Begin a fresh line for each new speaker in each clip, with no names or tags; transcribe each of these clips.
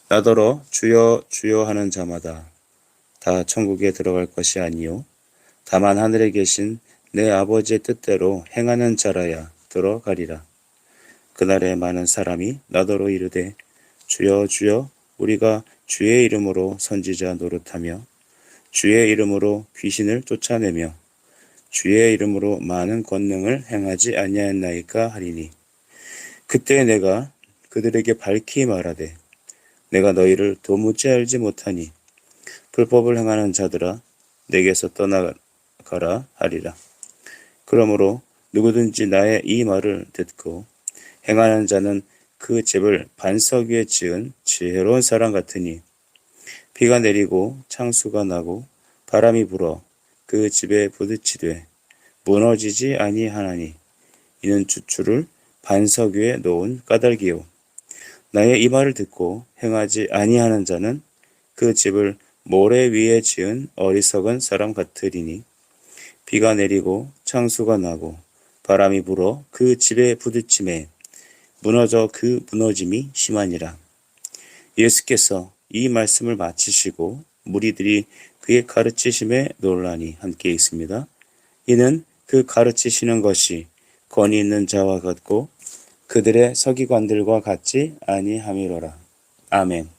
나더러 주여 주여 하는 자마다 다 천국에 들어갈 것이 아니요 다만 하늘에 계신 내 아버지의 뜻대로 행하는 자라야 들어가리라. 그날에 많은 사람이 나더러 이르되 주여 주여 우리가 주의 이름으로 선지자 노릇하며 주의 이름으로 귀신을 쫓아내며 주의 이름으로 많은 권능을 행하지 아니하였나이까 하리니 그때 내가 그들에게 밝히 말하되 내가 너희를 도무지 알지 못하니 불법을 행하는 자들아 내게서 떠나가라 하리라. 그러므로 누구든지 나의 이 말을 듣고 행하는 자는 그 집을 반석 위에 지은 지혜로운 사람 같으니 비가 내리고 창수가 나고 바람이 불어 그 집에 부딪히되 무너지지 아니하나니 이는 주추를 반석 위에 놓은 까닭이요 나의 이 말을 듣고 행하지 아니하는 자는 그 집을 모래 위에 지은 어리석은 사람 같으리니 비가 내리고 창수가 나고 바람이 불어 그 집에 부딪힘에 무너져 그 무너짐이 심하니라. 예수께서 이 말씀을 마치시고 무리들이 그의 가르치심에 놀라니 함께 있습니다. 이는 그 가르치시는 것이 권위 있는 자와 같고 그들의 서기관들과 같지 아니함이로라. 아멘.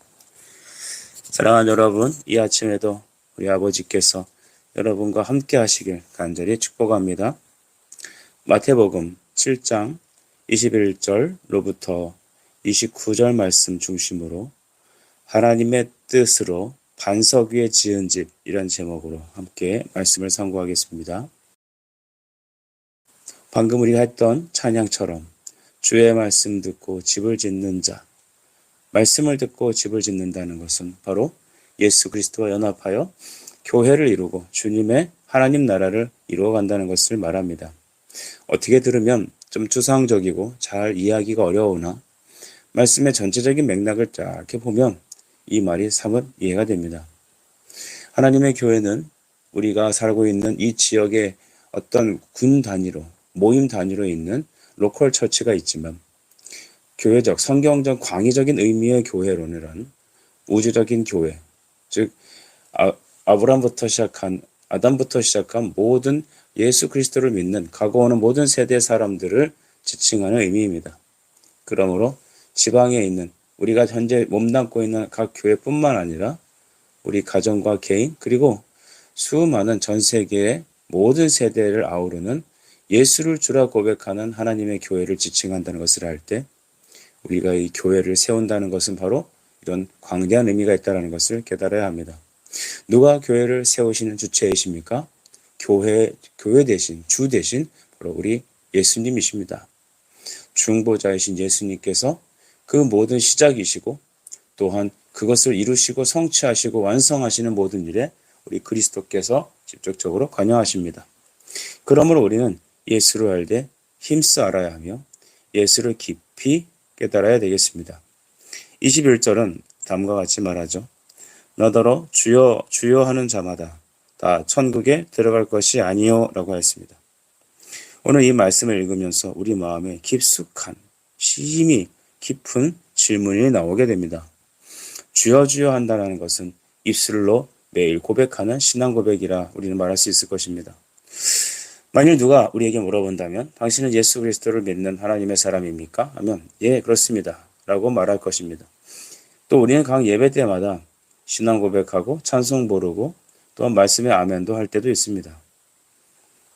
사랑하는 여러분, 이 아침에도 우리 아버지께서 여러분과 함께 하시길 간절히 축복합니다. 마태복음 7장 21절로부터 29절 말씀 중심으로 하나님의 뜻으로 반석 위에 지은 집 이런 제목으로 함께 말씀을 상고하겠습니다. 방금 우리가 했던 찬양처럼 주의 말씀 듣고 집을 짓는 자, 말씀을 듣고 집을 짓는다는 것은 바로 예수 그리스도와 연합하여 교회를 이루고 주님의 하나님 나라를 이루어간다는 것을 말합니다. 어떻게 들으면 좀 추상적이고 잘 이해하기가 어려우나 말씀의 전체적인 맥락을 쫙 보면 이 말이 사뭇 이해가 됩니다. 하나님의 교회는 우리가 살고 있는 이 지역의 어떤 군 단위로, 모임 단위로 있는 로컬 처치가 있지만 교회적, 성경적, 광의적인 의미의 교회론이란 우주적인 교회, 즉 아담부터 시작한 모든 예수 그리스도를 믿는 가고오는 모든 세대 사람들을 지칭하는 의미입니다. 그러므로 지방에 있는 우리가 현재 몸담고 있는 각 교회뿐만 아니라 우리 가정과 개인 그리고 수많은 전 세계의 모든 세대를 아우르는 예수를 주라 고백하는 하나님의 교회를 지칭한다는 것을 알 때 우리가 이 교회를 세운다는 것은 바로 이런 광대한 의미가 있다는 것을 깨달아야 합니다. 누가 교회를 세우시는 주체이십니까? 교회 대신, 주 대신 바로 우리 예수님이십니다. 중보자이신 예수님께서 그 모든 시작이시고 또한 그것을 이루시고 성취하시고 완성하시는 모든 일에 우리 그리스도께서 직접적으로 관여하십니다. 그러므로 우리는 예수를 알되 힘써 알아야 하며 예수를 깊이 깨달아야 되겠습니다. 21절은 다음과 같이 말하죠. 너더러 주여 주여 하는 자마다 다 천국에 들어갈 것이 아니요 라고 했습니다. 오늘 이 말씀을 읽으면서 우리 마음에 깊숙한 심히 깊은 질문이 나오게 됩니다. 주여 주여 한다는 것은 입술로 매일 고백하는 신앙 고백이라 우리는 말할 수 있을 것입니다. 만일 누가 우리에게 물어본다면 당신은 예수 그리스도를 믿는 하나님의 사람입니까? 하면 예 그렇습니다 라고 말할 것입니다. 또 우리는 각 예배 때마다 신앙 고백하고 찬송 부르고 또한 말씀에 아멘도 할 때도 있습니다.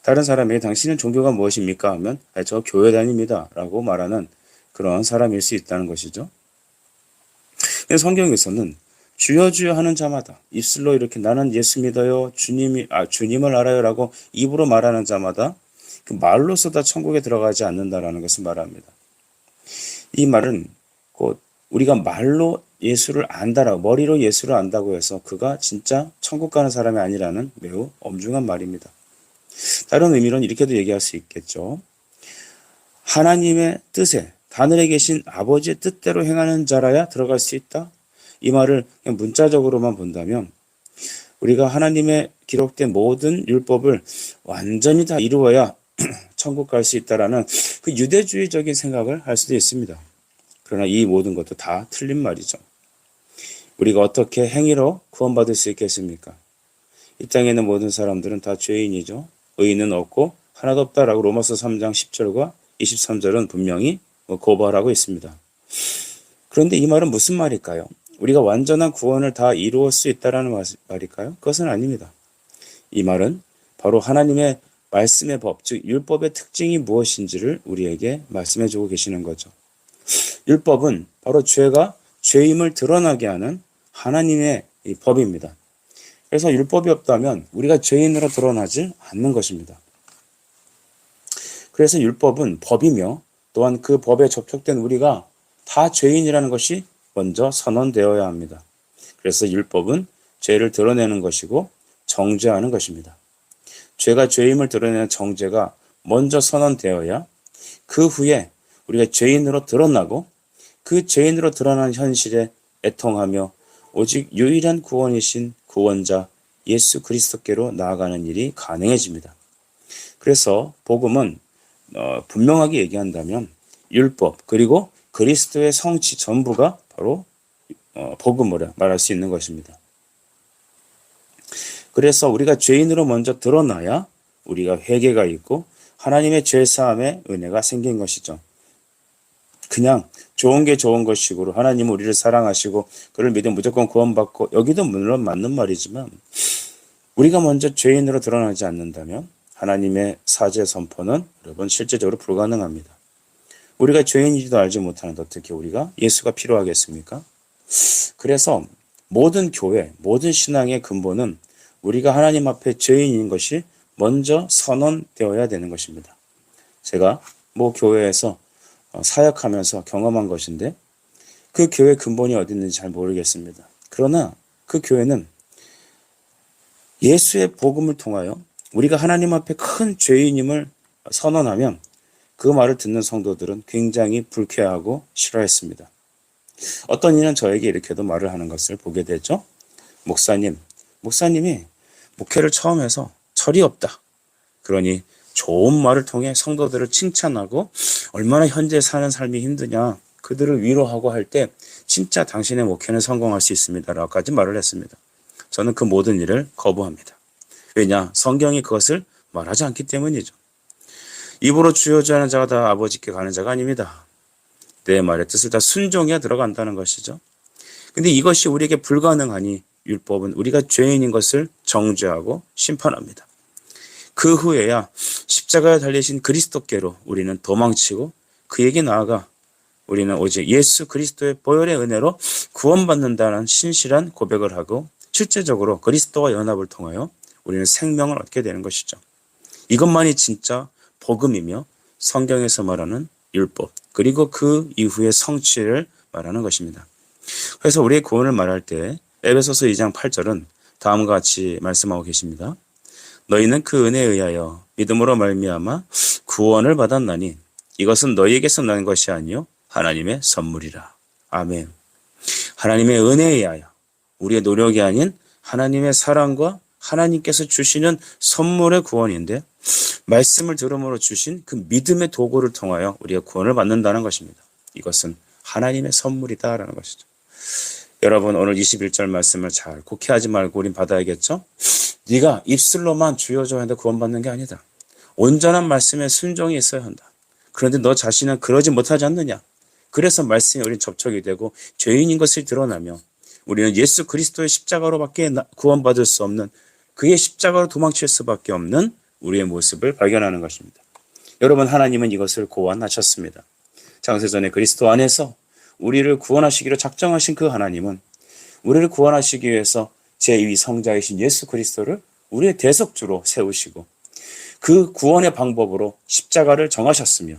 다른 사람에게 당신은 종교가 무엇입니까? 하면 저 교회 다닙니다 라고 말하는 그런 사람일 수 있다는 것이죠. 성경에서는 주여 주여 하는 자마다 입술로 이렇게 나는 예수 믿어요 주님을 알아요 라고 입으로 말하는 자마다 그 말로써 다 천국에 들어가지 않는다라는 것을 말합니다. 이 말은 곧 우리가 말로 예수를 안다라고 머리로 예수를 안다고 해서 그가 진짜 천국 가는 사람이 아니라는 매우 엄중한 말입니다. 다른 의미로는 이렇게도 얘기할 수 있겠죠. 하나님의 뜻에 하늘에 계신 아버지의 뜻대로 행하는 자라야 들어갈 수 있다. 이 말을 그냥 문자적으로만 본다면 우리가 하나님의 기록된 모든 율법을 완전히 다 이루어야 천국 갈 수 있다라는 그 유대주의적인 생각을 할 수도 있습니다. 그러나 이 모든 것도 다 틀린 말이죠. 우리가 어떻게 행위로 구원받을 수 있겠습니까? 이 땅에 있는 모든 사람들은 다 죄인이죠. 의인은 없고 하나도 없다라고 로마서 3장 10절과 23절은 분명히 고발하고 있습니다. 그런데 이 말은 무슨 말일까요? 우리가 완전한 구원을 다 이루을 수 있다라는 말일까요? 그것은 아닙니다. 이 말은 바로 하나님의 말씀의 법, 즉 율법의 특징이 무엇인지를 우리에게 말씀해 주고 계시는 거죠. 율법은 바로 죄가 죄임을 드러나게 하는 하나님의 이 법입니다. 그래서 율법이 없다면 우리가 죄인으로 드러나지 않는 것입니다. 그래서 율법은 법이며 또한 그 법에 접촉된 우리가 다 죄인이라는 것이 먼저 선언되어야 합니다. 그래서 율법은 죄를 드러내는 것이고 정죄하는 것입니다. 죄가 죄임을 드러내는 정죄가 먼저 선언되어야 그 후에 우리가 죄인으로 드러나고 그 죄인으로 드러난 현실에 애통하며 오직 유일한 구원이신 구원자 예수 그리스도께로 나아가는 일이 가능해집니다. 그래서 복음은 분명하게 얘기한다면 율법 그리고 그리스도의 성취 전부가 바로 복음으로 말할 수 있는 것입니다. 그래서 우리가 죄인으로 먼저 드러나야 우리가 회개가 있고 하나님의 죄사함의 은혜가 생긴 것이죠. 그냥 좋은 게 좋은 것이고 하나님은 우리를 사랑하시고 그를 믿으면 무조건 구원받고 여기도 물론 맞는 말이지만 우리가 먼저 죄인으로 드러나지 않는다면 하나님의 사죄 선포는 여러분 실제적으로 불가능합니다. 우리가 죄인인지도 알지 못하는데 어떻게 우리가 예수가 필요하겠습니까? 그래서 모든 교회, 모든 신앙의 근본은 우리가 하나님 앞에 죄인인 것이 먼저 선언되어야 되는 것입니다. 제가 교회에서 사역하면서 경험한 것인데 그 교회 근본이 어디 있는지 잘 모르겠습니다. 그러나 그 교회는 예수의 복음을 통하여 우리가 하나님 앞에 큰 죄인임을 선언하면 그 말을 듣는 성도들은 굉장히 불쾌하고 싫어했습니다. 어떤 이는 저에게 이렇게도 말을 하는 것을 보게 되죠. 목사님이 목회를 처음 해서 철이 없다. 그러니 좋은 말을 통해 성도들을 칭찬하고 얼마나 현재 사는 삶이 힘드냐 그들을 위로하고 할 때 진짜 당신의 목회는 성공할 수 있습니다. 라고까지 말을 했습니다. 저는 그 모든 일을 거부합니다. 왜냐? 성경이 그것을 말하지 않기 때문이죠. 입으로 주여주하는 자가 다 아버지께 가는 자가 아닙니다. 내 말의 뜻을 다 순종해야 들어간다는 것이죠. 근데 이것이 우리에게 불가능하니 율법은 우리가 죄인인 것을 정죄하고 심판합니다. 그 후에야 십자가에 달리신 그리스도께로 우리는 도망치고 그에게 나아가 우리는 오직 예수 그리스도의 보혈의 은혜로 구원받는다는 신실한 고백을 하고 실제적으로 그리스도와 연합을 통하여 우리는 생명을 얻게 되는 것이죠. 이것만이 진짜 복음이며 성경에서 말하는 율법 그리고 그 이후의 성취를 말하는 것입니다. 그래서 우리의 구원을 말할 때 에베소서 2장 8절은 다음과 같이 말씀하고 계십니다. 너희는 그 은혜에 의하여 믿음으로 말미암아 구원을 받았나니 이것은 너희에게서 난 것이 아니요 하나님의 선물이라. 아멘. 하나님의 은혜에 의하여 우리의 노력이 아닌 하나님의 사랑과 하나님께서 주시는 선물의 구원인데 말씀을 들음으로 주신 그 믿음의 도구를 통하여 우리가 구원을 받는다는 것입니다. 이것은 하나님의 선물이다라는 것이죠. 여러분 오늘 21절 말씀을 잘 곡해하지 말고 우린 받아야겠죠? 네가 입술로만 주여줘야 한다 구원받는 게 아니다. 온전한 말씀에 순종이 있어야 한다. 그런데 너 자신은 그러지 못하지 않느냐? 그래서 말씀에 우린 접촉이 되고 죄인인 것을 드러나며 우리는 예수 그리스도의 십자가로밖에 구원받을 수 없는 그의 십자가로 도망칠 수밖에 없는 우리의 모습을 발견하는 것입니다. 여러분 하나님은 이것을 고안하셨습니다. 창세전에 그리스도 안에서 우리를 구원하시기로 작정하신 그 하나님은 우리를 구원하시기 위해서 제2위 성자이신 예수 그리스도를 우리의 대속주로 세우시고 그 구원의 방법으로 십자가를 정하셨으며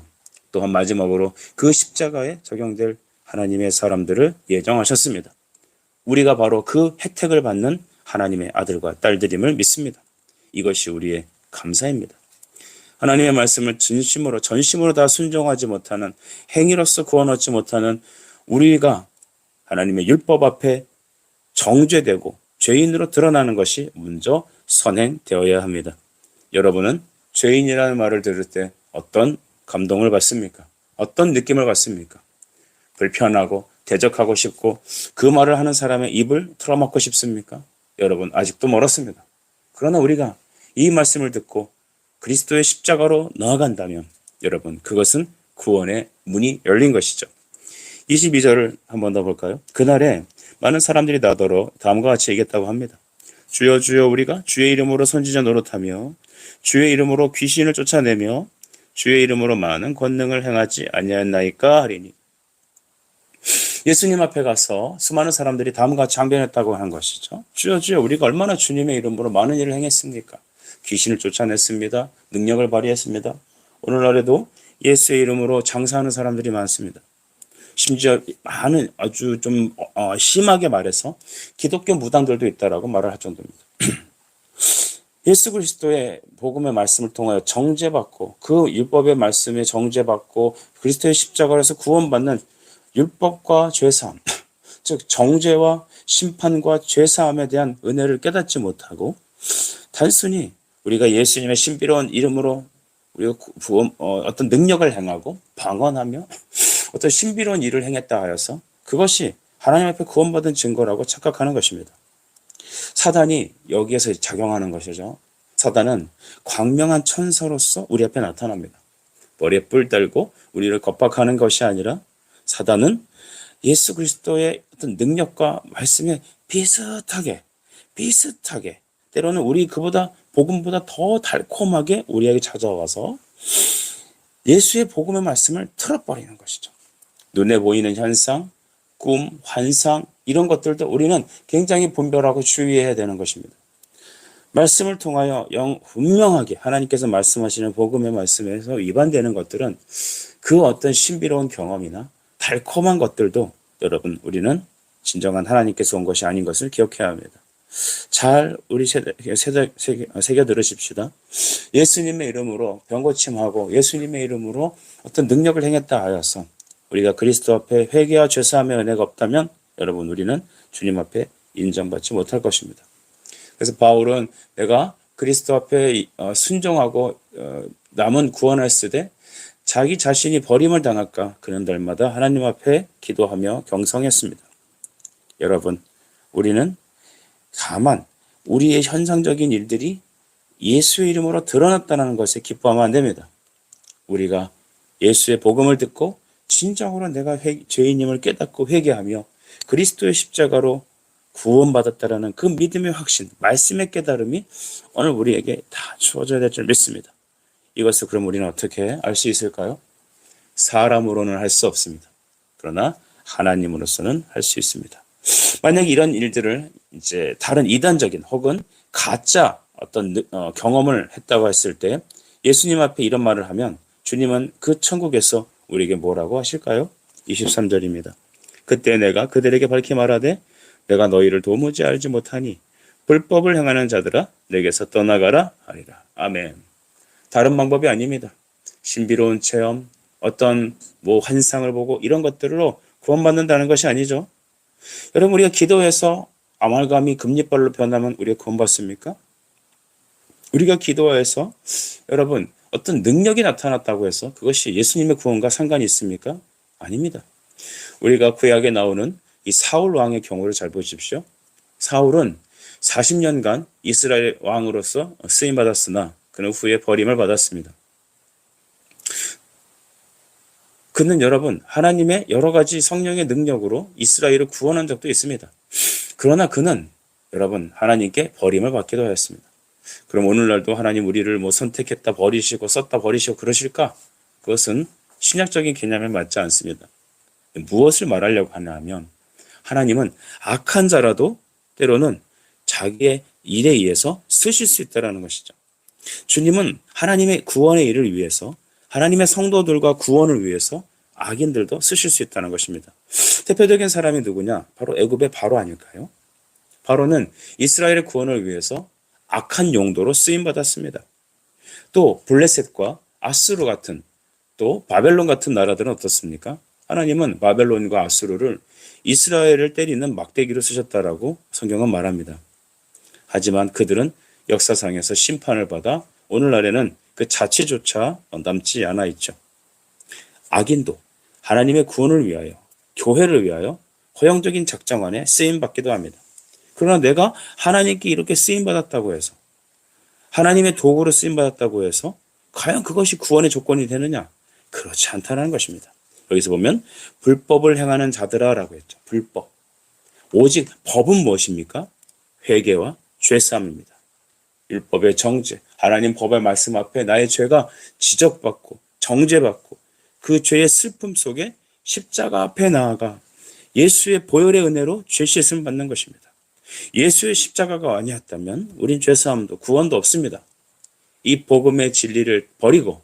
또한 마지막으로 그 십자가에 적용될 하나님의 사람들을 예정하셨습니다. 우리가 바로 그 혜택을 받는 하나님의 아들과 딸들임을 믿습니다. 이것이 우리의 감사입니다. 하나님의 말씀을 전심으로 다 순종하지 못하는 행위로서 구원 얻지 못하는 우리가 하나님의 율법 앞에 정죄되고 죄인으로 드러나는 것이 먼저 선행되어야 합니다. 여러분은 죄인이라는 말을 들을 때 어떤 감동을 받습니까? 어떤 느낌을 받습니까? 불편하고 대적하고 싶고 그 말을 하는 사람의 입을 틀어막고 싶습니까? 여러분, 아직도 멀었습니다. 그러나 우리가 이 말씀을 듣고 그리스도의 십자가로 나아간다면 여러분, 그것은 구원의 문이 열린 것이죠. 22절을 한 번 더 볼까요? 그날에 많은 사람들이 나더러 다음과 같이 얘기했다고 합니다. 주여 주여 우리가 주의 이름으로 선지자 노릇하며 주의 이름으로 귀신을 쫓아내며 주의 이름으로 많은 권능을 행하지 아니하였나이까 하리니. 예수님 앞에 가서 수많은 사람들이 다음과 같이 항변했다고 하는 것이죠. 주여 주여 우리가 얼마나 주님의 이름으로 많은 일을 행했습니까? 귀신을 쫓아냈습니다. 능력을 발휘했습니다. 오늘날에도 예수의 이름으로 장사하는 사람들이 많습니다. 심지어 많은 아주 좀 심하게 말해서 기독교 무당들도 있다라고 말을 할 정도입니다. 예수 그리스도의 복음의 말씀을 통하여 정죄받고 그 율법의 말씀에 정죄받고 그리스도의 십자가에서 구원받는 율법과 죄사함, 즉 정죄와 심판과 죄사함에 대한 은혜를 깨닫지 못하고 단순히 우리가 예수님의 신비로운 이름으로 우리가 어떤 능력을 행하고 방언하며 어떤 신비로운 일을 행했다 하여서 그것이 하나님 앞에 구원받은 증거라고 착각하는 것입니다. 사단이 여기에서 작용하는 것이죠. 사단은 광명한 천사로서 우리 앞에 나타납니다. 머리에 뿔 달고 우리를 겁박하는 것이 아니라 사단은 예수 그리스도의 어떤 능력과 말씀에 비슷하게 때로는 우리 그보다 복음보다 더 달콤하게 우리에게 찾아와서 예수의 복음의 말씀을 틀어버리는 것이죠. 눈에 보이는 현상, 꿈, 환상 이런 것들도 우리는 굉장히 분별하고 주의해야 되는 것입니다. 말씀을 통하여 분명하게 하나님께서 말씀하시는 복음의 말씀에서 위반되는 것들은 그 어떤 신비로운 경험이나 달콤한 것들도 여러분 우리는 진정한 하나님께서 온 것이 아닌 것을 기억해야 합니다. 잘 우리 새겨 들으십시다. 예수님의 이름으로 병고침하고 예수님의 이름으로 어떤 능력을 행했다 하여서 우리가 그리스도 앞에 회개와 죄사함의 은혜가 없다면 여러분 우리는 주님 앞에 인정받지 못할 것입니다. 그래서 바울은 내가 그리스도 앞에 순종하고 남은 구원을 쓰되 자기 자신이 버림을 당할까 그는 날마다 하나님 앞에 기도하며 경성했습니다. 여러분 우리는 다만 우리의 현상적인 일들이 예수의 이름으로 드러났다는 것에 기뻐하면 안 됩니다. 우리가 예수의 복음을 듣고 진정으로 내가 죄인임을 깨닫고 회개하며 그리스도의 십자가로 구원받았다라는 그 믿음의 확신, 말씀의 깨달음이 오늘 우리에게 다 주어져야 될 줄 믿습니다. 이것을 그럼 우리는 어떻게 알 수 있을까요? 사람으로는 할 수 없습니다. 그러나 하나님으로서는 할 수 있습니다. 만약에 이런 일들을 이제 다른 이단적인 혹은 가짜 어떤 경험을 했다고 했을 때 예수님 앞에 이런 말을 하면 주님은 그 천국에서 우리에게 뭐라고 하실까요? 23절입니다. 그때 내가 그들에게 밝히 말하되 내가 너희를 도무지 알지 못하니 불법을 행하는 자들아 내게서 떠나가라 하리라. 아멘. 다른 방법이 아닙니다. 신비로운 체험, 어떤 환상을 보고 이런 것들로 구원받는다는 것이 아니죠. 여러분 우리가 기도해서 아말감이 금리발로 변하면 우리가 구원받습니까? 우리가 기도해서 여러분 어떤 능력이 나타났다고 해서 그것이 예수님의 구원과 상관이 있습니까? 아닙니다. 우리가 구약에 나오는 이 사울 왕의 경우를 잘 보십시오. 사울은 40년간 이스라엘 왕으로서 쓰임받았으나 그는 후에 버림을 받았습니다. 그는 여러분 하나님의 여러 가지 성령의 능력으로 이스라엘을 구원한 적도 있습니다. 그러나 그는 여러분 하나님께 버림을 받기도 하였습니다. 그럼 오늘날도 하나님 우리를 선택했다 버리시고 썼다 버리시고 그러실까? 그것은 신약적인 개념에 맞지 않습니다. 무엇을 말하려고 하냐 하면 하나님은 악한 자라도 때로는 자기의 일에 의해서 쓰실 수 있다는 것이죠. 주님은 하나님의 구원의 일을 위해서 하나님의 성도들과 구원을 위해서 악인들도 쓰실 수 있다는 것입니다. 대표적인 사람이 누구냐? 바로 애굽의 바로 아닐까요? 바로는 이스라엘의 구원을 위해서 악한 용도로 쓰임받았습니다. 또 블레셋과 아수르 같은 또 바벨론 같은 나라들은 어떻습니까? 하나님은 바벨론과 아수르를 이스라엘을 때리는 막대기로 쓰셨다라고 성경은 말합니다. 하지만 그들은 역사상에서 심판을 받아 오늘날에는 그 자취조차 남지 않아 있죠. 악인도 하나님의 구원을 위하여 교회를 위하여 허용적인 작정 안에 쓰임받기도 합니다. 그러나 내가 하나님께 이렇게 쓰임받았다고 해서, 하나님의 도구로 쓰임받았다고 해서 과연 그것이 구원의 조건이 되느냐? 그렇지 않다는 것입니다. 여기서 보면 불법을 행하는 자들아라고 했죠. 불법. 오직 법은 무엇입니까? 회개와 죄사함입니다. 율법의 정죄, 하나님 법의 말씀 앞에 나의 죄가 지적받고 정죄받고 그 죄의 슬픔 속에 십자가 앞에 나아가 예수의 보혈의 은혜로 죄 씻음을 받는 것입니다. 예수의 십자가가 아니었다면 우린 죄사함도 구원도 없습니다. 이 복음의 진리를 버리고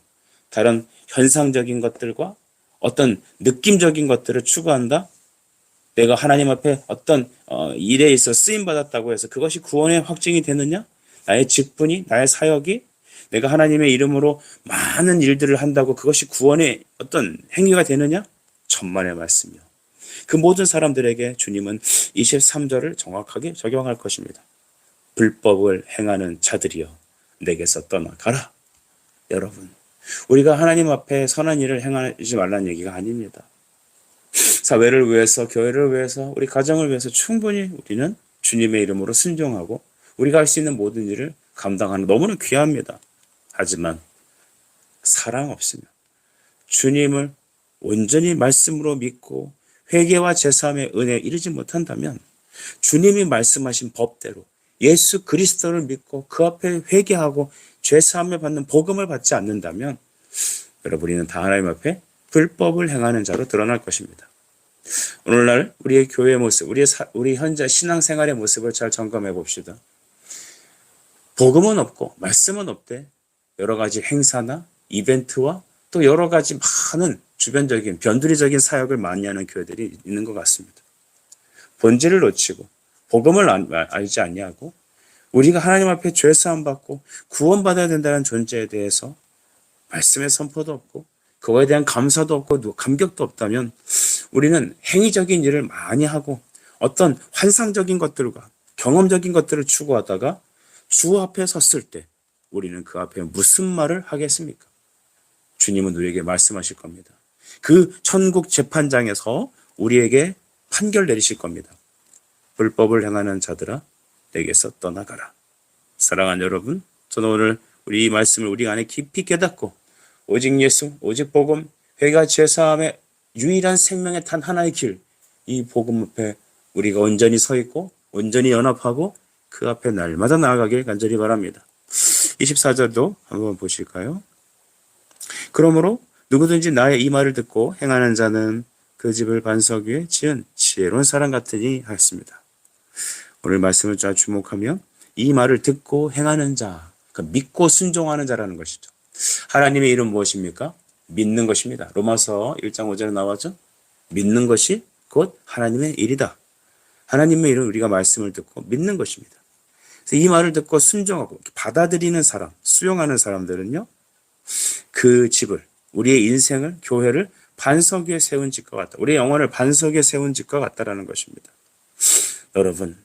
다른 현상적인 것들과 어떤 느낌적인 것들을 추구한다? 내가 하나님 앞에 어떤 일에 있어 쓰임받았다고 해서 그것이 구원의 확증이 되느냐? 나의 직분이, 나의 사역이, 내가 하나님의 이름으로 많은 일들을 한다고 그것이 구원의 어떤 행위가 되느냐? 천만의 말씀이요. 그 모든 사람들에게 주님은 23절을 정확하게 적용할 것입니다. 불법을 행하는 자들이여 내게서 떠나가라. 여러분, 우리가 하나님 앞에 선한 일을 행하지 말라는 얘기가 아닙니다. 사회를 위해서, 교회를 위해서, 우리 가정을 위해서 충분히 우리는 주님의 이름으로 순종하고 우리가 할 수 있는 모든 일을 감당하는 너무나 귀합니다. 하지만 사랑 없으면, 주님을 온전히 말씀으로 믿고 회개와 제사함의 은혜에 이르지 못한다면, 주님이 말씀하신 법대로 예수 그리스도를 믿고 그 앞에 회개하고 죄사함을 받는 복음을 받지 않는다면 여러분, 우리는 다 하나님 앞에 불법을 행하는 자로 드러날 것입니다. 오늘날 우리의 교회의 모습, 우리 현재 신앙생활의 모습을 잘 점검해 봅시다. 복음은 없고 말씀은 없대. 여러 가지 행사나 이벤트와 또 여러 가지 많은 주변적인 변두리적인 사역을 많이 하는 교회들이 있는 것 같습니다. 본질을 놓치고 복음을 알지 아니하고 우리가 하나님 앞에 죄사함 받고 구원받아야 된다는 존재에 대해서 말씀의 선포도 없고 그거에 대한 감사도 없고 감격도 없다면 우리는 행위적인 일을 많이 하고 어떤 환상적인 것들과 경험적인 것들을 추구하다가 주 앞에 섰을 때 우리는 그 앞에 무슨 말을 하겠습니까? 주님은 우리에게 말씀하실 겁니다. 그 천국 재판장에서 우리에게 판결 내리실 겁니다. 불법을 행하는 자들아 내게서 떠나가라. 사랑하는 여러분, 저는 오늘 우리 이 말씀을 우리 안에 깊이 깨닫고 오직 예수, 오직 복음, 회개와 제사함의 유일한 생명의 단 하나의 길, 이 복음 앞에 우리가 온전히 서 있고 온전히 연합하고 그 앞에 날마다 나아가길 간절히 바랍니다. 24절도 한번 보실까요? 그러므로 누구든지 나의 이 말을 듣고 행하는 자는 그 집을 반석 위에 지은 지혜로운 사람 같으니 하였습니다. 오늘 말씀을 잘 주목하면 이 말을 듣고 행하는 자, 그러니까 믿고 순종하는 자라는 것이죠. 하나님의 이름 무엇입니까? 믿는 것입니다. 로마서 1장 5절에 나와죠. 믿는 것이 곧 하나님의 일이다. 하나님의 일은 우리가 말씀을 듣고 믿는 것입니다. 그래서 이 말을 듣고 순종하고 받아들이는 사람, 수용하는 사람들은요, 그 집을, 우리의 인생을, 교회를 반석 위에 세운 집과 같다. 우리의 영혼을 반석 위에 세운 집과 같다라는 것입니다. 여러분,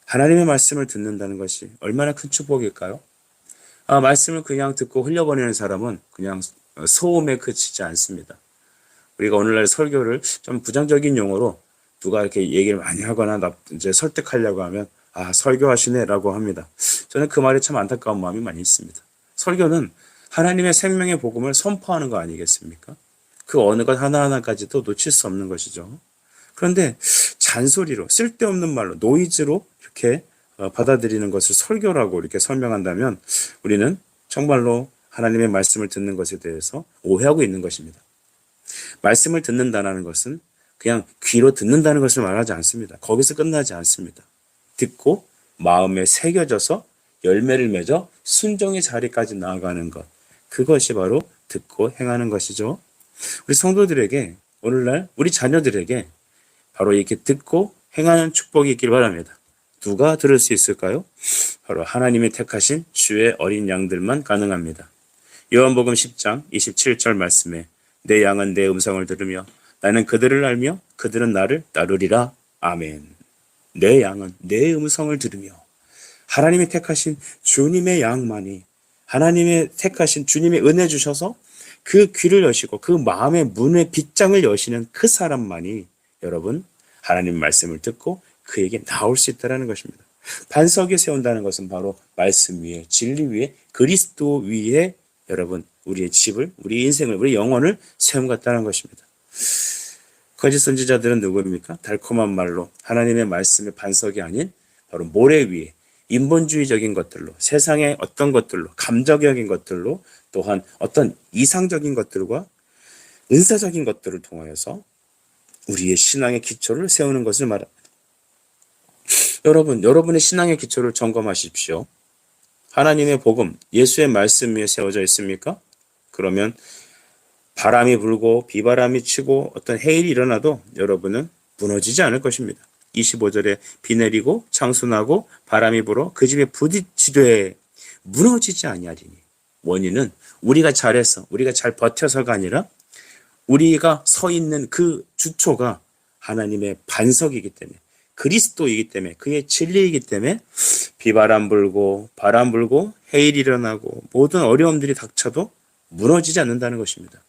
하나님의 말씀을 듣는다는 것이 얼마나 큰 축복일까요? 말씀을 그냥 듣고 흘려보내는 사람은 그냥 소음에 그치지 않습니다. 우리가 오늘날 설교를 좀 부정적인 용어로 누가 이렇게 얘기를 많이 하거나 이제 설득하려고 하면 설교하시네라고 합니다. 저는 그 말에 참 안타까운 마음이 많이 있습니다. 설교는 하나님의 생명의 복음을 선포하는 거 아니겠습니까? 그 어느 것 하나하나까지도 놓칠 수 없는 것이죠. 그런데 잔소리로, 쓸데없는 말로, 노이즈로 이렇게 받아들이는 것을 설교라고 이렇게 설명한다면 우리는 정말로 하나님의 말씀을 듣는 것에 대해서 오해하고 있는 것입니다. 말씀을 듣는다는 것은 그냥 귀로 듣는다는 것을 말하지 않습니다. 거기서 끝나지 않습니다. 듣고 마음에 새겨져서 열매를 맺어 순종의 자리까지 나아가는 것, 그것이 바로 듣고 행하는 것이죠. 우리 성도들에게, 오늘날 우리 자녀들에게 바로 이렇게 듣고 행하는 축복이 있길 바랍니다. 누가 들을 수 있을까요? 바로 하나님이 택하신 주의 어린 양들만 가능합니다. 요한복음 10장 27절 말씀에 내 양은 내 음성을 들으며 나는 그들을 알며 그들은 나를 따르리라. 아멘. 내 양은 내 음성을 들으며, 하나님이 택하신 주님의 양만이, 하나님의 택하신 주님의 은혜 주셔서 그 귀를 여시고 그 마음의 문의 빗장을 여시는 그 사람만이 여러분 하나님 말씀을 듣고 그에게 나올 수 있다는 것입니다. 반석에 세운다는 것은 바로 말씀 위에, 진리 위에, 그리스도 위에 여러분 우리의 집을, 우리 인생을, 우리 영혼을 세움 같다는 것입니다. 거짓 선지자들은 누구입니까? 달콤한 말로 하나님의 말씀의 반석이 아닌 바로 모래 위에 인본주의적인 것들로, 세상의 어떤 것들로, 감정적인 것들로, 또한 어떤 이상적인 것들과 은사적인 것들을 통하여서 우리의 신앙의 기초를 세우는 것을 말합니다. 여러분의 신앙의 기초를 점검하십시오. 하나님의 복음, 예수의 말씀 위에 세워져 있습니까? 그러면 바람이 불고 비바람이 치고 어떤 해일이 일어나도 여러분은 무너지지 않을 것입니다. 25절에 비 내리고 창수나고 바람이 불어 그 집에 부딪히되 무너지지 아니하리니. 원인은 우리가 잘해서, 우리가 잘 버텨서가 아니라 우리가 서 있는 그 주초가 하나님의 반석이기 때문에, 그리스도이기 때문에, 그의 진리이기 때문에 비바람 불고 바람 불고 해일이 일어나고 모든 어려움들이 닥쳐도 무너지지 않는다는 것입니다.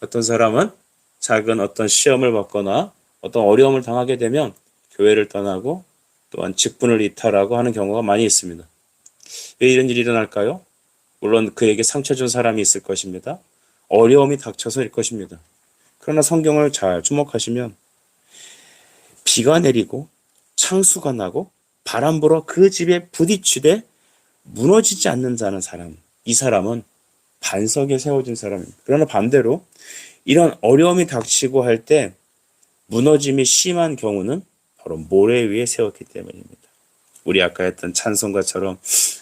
어떤 사람은 작은 어떤 시험을 받거나 어떤 어려움을 당하게 되면 교회를 떠나고 또한 직분을 이탈하고 하는 경우가 많이 있습니다. 왜 이런 일이 일어날까요? 물론 그에게 상처 준 사람이 있을 것입니다. 어려움이 닥쳐서일 것입니다. 그러나 성경을 잘 주목하시면 비가 내리고 창수가 나고 바람 불어 그 집에 부딪히되 무너지지 않는다는 사람, 이 사람은 반석에 세워진 사람입니다. 그러나 반대로 이런 어려움이 닥치고 할 때 무너짐이 심한 경우는 바로 모래 위에 세웠기 때문입니다. 우리 아까 했던 찬송가처럼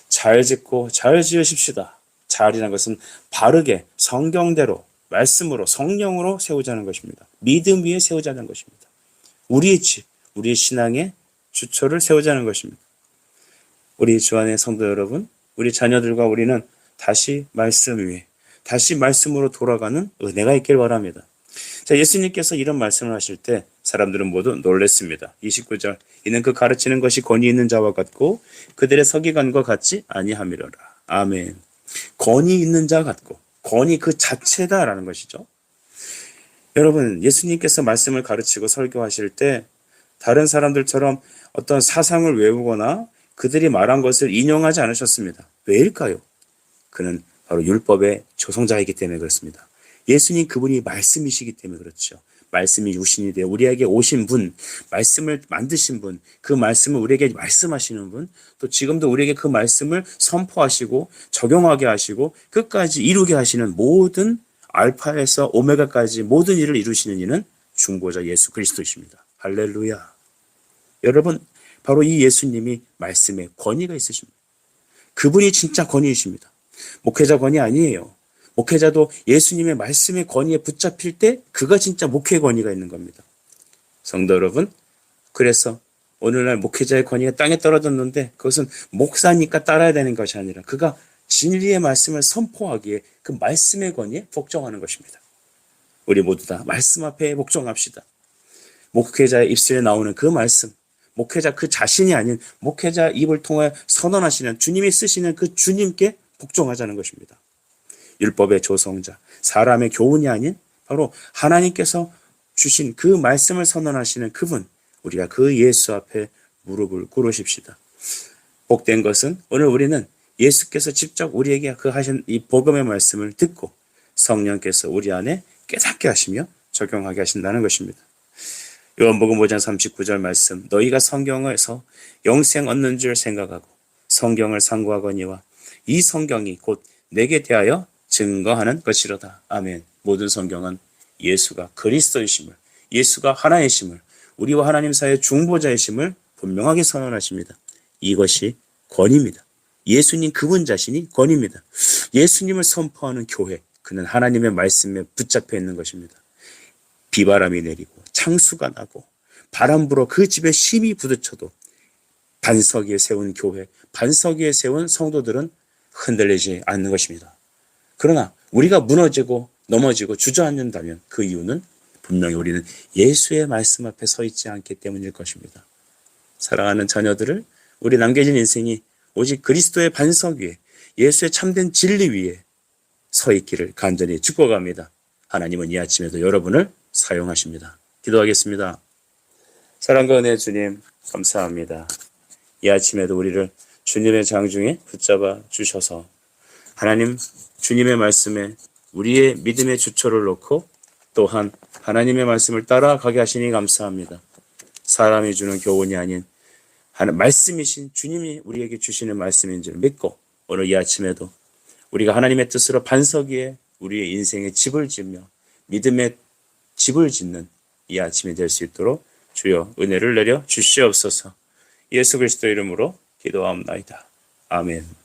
잘 짓고 잘 지으십시다. 잘이라는 것은 바르게 성경대로 말씀으로 성령으로 세우자는 것입니다. 믿음 위에 세우자는 것입니다. 우리의 집, 우리의 신앙의 주초를 세우자는 것입니다. 우리 주 안의 성도 여러분, 우리 자녀들과 우리는 다시 말씀 위에, 다시 말씀으로 돌아가는 은혜가 있길 바랍니다. 자, 예수님께서 이런 말씀을 하실 때 사람들은 모두 놀랐습니다. 29절, 이는 그 가르치는 것이 권위 있는 자와 같고 그들의 서기관과 같지 아니함이로라. 아멘. 권위 있는 자 같고, 권위 그 자체다라는 것이죠. 여러분, 예수님께서 말씀을 가르치고 설교하실 때 다른 사람들처럼 어떤 사상을 외우거나 그들이 말한 것을 인용하지 않으셨습니다. 왜일까요? 그는 바로 율법의 조성자이기 때문에 그렇습니다. 예수님 그분이 말씀이시기 때문에 그렇죠. 말씀이 육신이 되어 우리에게 오신 분, 말씀을 만드신 분, 그 말씀을 우리에게 말씀하시는 분, 또 지금도 우리에게 그 말씀을 선포하시고 적용하게 하시고 끝까지 이루게 하시는 모든 알파에서 오메가까지 모든 일을 이루시는 이는 중보자 예수 그리스도이십니다. 할렐루야. 여러분, 바로 이 예수님이 말씀에 권위가 있으십니다. 그분이 진짜 권위이십니다. 목회자 권위 아니에요. 목회자도 예수님의 말씀의 권위에 붙잡힐 때 그가 진짜 목회의 권위가 있는 겁니다. 성도 여러분, 그래서 오늘날 목회자의 권위가 땅에 떨어졌는데 그것은 목사니까 따라야 되는 것이 아니라 그가 진리의 말씀을 선포하기에 그 말씀의 권위에 복종하는 것입니다. 우리 모두 다 말씀 앞에 복종합시다. 목회자의 입술에 나오는 그 말씀, 목회자 그 자신이 아닌 목회자 입을 통해 선언하시는 주님이 쓰시는 그 주님께 복종하자는 것입니다. 율법의 조성자, 사람의 교훈이 아닌 바로 하나님께서 주신 그 말씀을 선언하시는 그분, 우리가 그 예수 앞에 무릎을 꿇으십시다. 복된 것은 오늘 우리는 예수께서 직접 우리에게 그 하신 이 복음의 말씀을 듣고 성령께서 우리 안에 깨닫게 하시며 적용하게 하신다는 것입니다. 요한복음 5장 39절 말씀, 너희가 성경에서 영생 얻는 줄 생각하고 성경을 상고하거니와 이 성경이 곧 내게 대하여 증거하는 것이로다. 아멘. 모든 성경은 예수가 그리스도이심을, 예수가 하나이심을, 우리와 하나님 사이의 중보자이심을 분명하게 선언하십니다. 이것이 권위입니다. 예수님 그분 자신이 권위입니다. 예수님을 선포하는 교회, 그는 하나님의 말씀에 붙잡혀 있는 것입니다. 비바람이 내리고 창수가 나고 바람 불어 그 집에 심히 부딪혀도 반석 위에 세운 교회, 반석 위에 세운 성도들은 흔들리지 않는 것입니다. 그러나 우리가 무너지고 넘어지고 주저앉는다면 그 이유는 분명히 우리는 예수의 말씀 앞에 서 있지 않기 때문일 것입니다. 사랑하는 자녀들을 우리 남겨진 인생이 오직 그리스도의 반석 위에 예수의 참된 진리 위에 서 있기를 간절히 축복합니다. 하나님은 이 아침에도 여러분을 사용하십니다. 기도하겠습니다. 사랑과 은혜 주님 감사합니다. 이 아침에도 우리를 주님의 장중에 붙잡아 주셔서 하나님 주님의 말씀에 우리의 믿음의 주초를 놓고 또한 하나님의 말씀을 따라가게 하시니 감사합니다. 사람이 주는 교훈이 아닌 말씀이신 주님이 우리에게 주시는 말씀인 줄 믿고 오늘 이 아침에도 우리가 하나님의 뜻으로 반석 위에 우리의 인생의 집을 짓며 믿음의 집을 짓는 이 아침이 될 수 있도록 주여 은혜를 내려 주시옵소서. 예수 그리스도 이름으로 기도하옵나이다. 아멘.